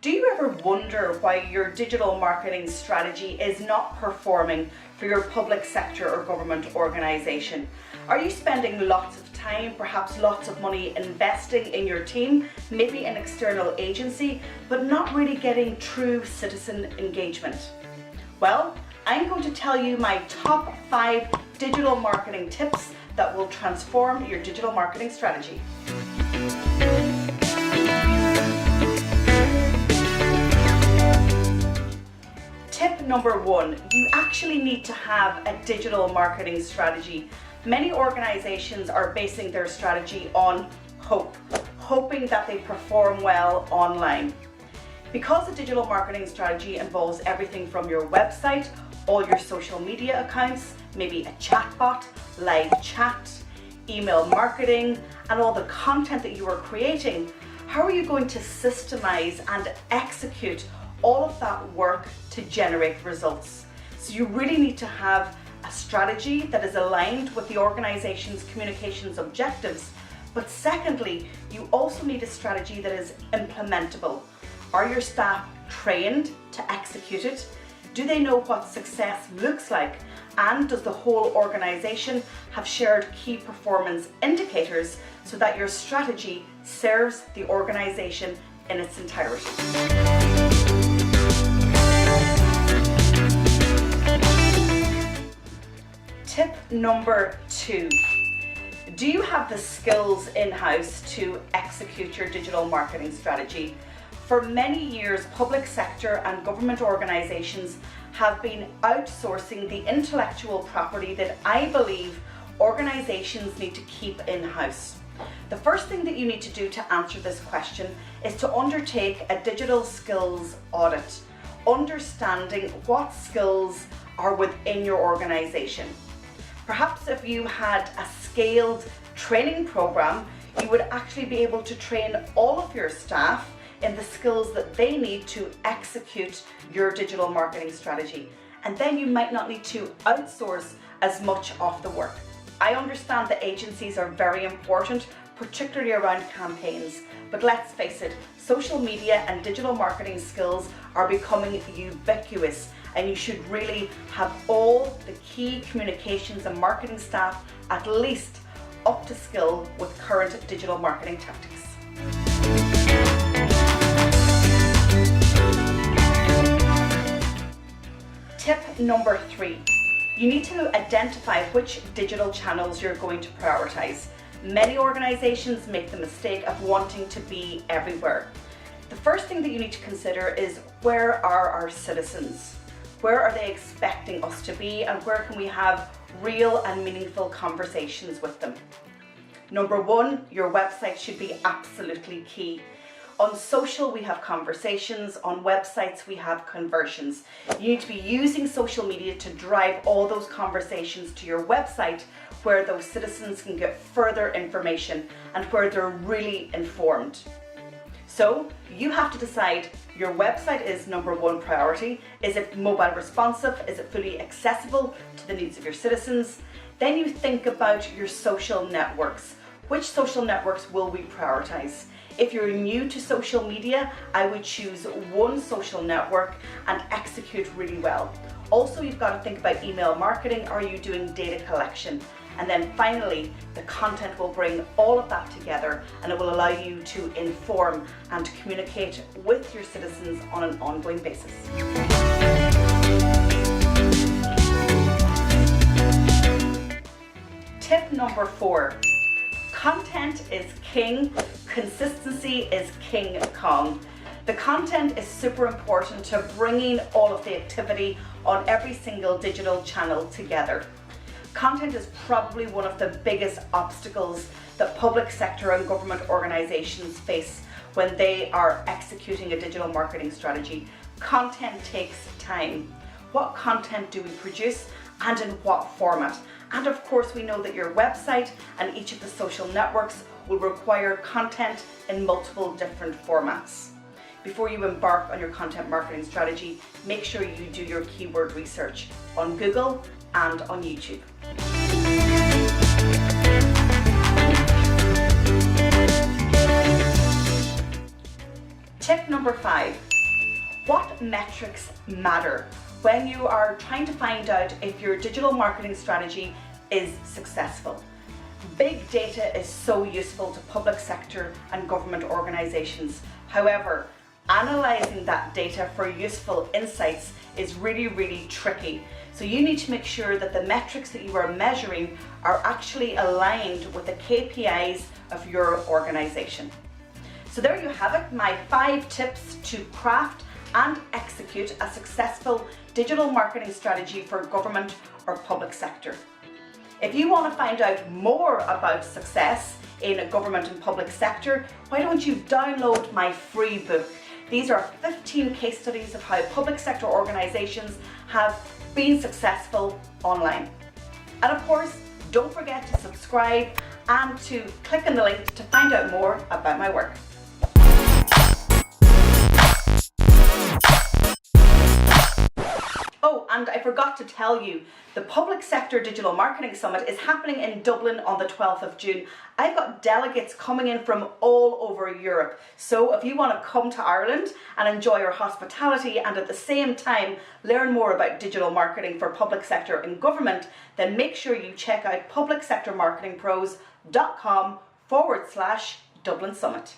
Do you ever wonder why your digital marketing strategy is not performing for your public sector or government organisation? Are you spending lots of time, perhaps lots of money investing in your team, maybe an external agency, but not really getting true citizen engagement? Well, I'm going to tell you my top 5 digital marketing tips that will transform your digital marketing strategy. Tip number 1, you actually need to have a digital marketing strategy. Many organizations are basing their strategy on hoping that they perform well online. Because a digital marketing strategy involves everything from your website, all your social media accounts, maybe a chatbot, live chat, email marketing, and all the content that you are creating, how are you going to systemize and execute all of that work to generate results? So you really need to have a strategy that is aligned with the organization's communications objectives. But secondly, you also need a strategy that is implementable. Are your staff trained to execute it? Do they know what success looks like? And does the whole organization have shared key performance indicators so that your strategy serves the organization in its entirety? Tip number 2. Do you have the skills in-house to execute your digital marketing strategy? For many years, public sector and government organizations have been outsourcing the intellectual property that I believe organizations need to keep in-house. The first thing that you need to do to answer this question is to undertake a digital skills audit, understanding what skills are within your organization. Perhaps if you had a scaled training program, you would actually be able to train all of your staff in the skills that they need to execute your digital marketing strategy. And then you might not need to outsource as much of the work. I understand that agencies are very important, particularly around campaigns, but let's face it, social media and digital marketing skills are becoming ubiquitous, and you should really have all the key communications and marketing staff at least up to skill with current digital marketing tactics. Tip number 3, you need to identify which digital channels you're going to prioritize. Many organizations make the mistake of wanting to be everywhere. The first thing that you need to consider is, where are our citizens? Where are they expecting us to be, and where can we have real and meaningful conversations with them? Number 1, your website should be absolutely key. On social, we have conversations. On websites, we have conversions. You need to be using social media to drive all those conversations to your website, where those citizens can get further information and where they're really informed. So you have to decide, your website is number 1 priority. Is it mobile responsive? Is it fully accessible to the needs of your citizens? Then you think about your social networks. Which social networks will we prioritize? If you're new to social media, I would choose one social network and execute really well. Also, you've got to think about email marketing. Are you doing data collection? And then finally, the content will bring all of that together, and it will allow you to inform and communicate with your citizens on an ongoing basis. Tip number 4. Content is king, consistency is King Kong. The content is super important to bringing all of the activity on every single digital channel together. Content is probably one of the biggest obstacles that public sector and government organizations face when they are executing a digital marketing strategy. Content takes time. What content do we produce, and in what format? And of course, we know that your website and each of the social networks will require content in multiple different formats. Before you embark on your content marketing strategy, make sure you do your keyword research on Google and on YouTube. Tip number 5. What metrics matter when you are trying to find out if your digital marketing strategy is successful? Big data is so useful to public sector and government organisations. However, analysing that data for useful insights is really tricky. So you need to make sure that the metrics that you are measuring are actually aligned with the KPIs of your organisation. So there you have it, my 5 tips to craft and execute a successful digital marketing strategy for government or public sector. If you want to find out more about success in a government and public sector, why don't you download my free book? These are 15 case studies of how public sector organisations have been successful online. And of course, don't forget to subscribe and to click on the link to find out more about my work. Oh, and I forgot to tell you, the Public Sector Digital Marketing Summit is happening in Dublin on the 12th of June. I've got delegates coming in from all over Europe. So if you want to come to Ireland and enjoy our hospitality and at the same time learn more about digital marketing for public sector and government, then make sure you check out publicsectormarketingpros.com/Dublin Summit.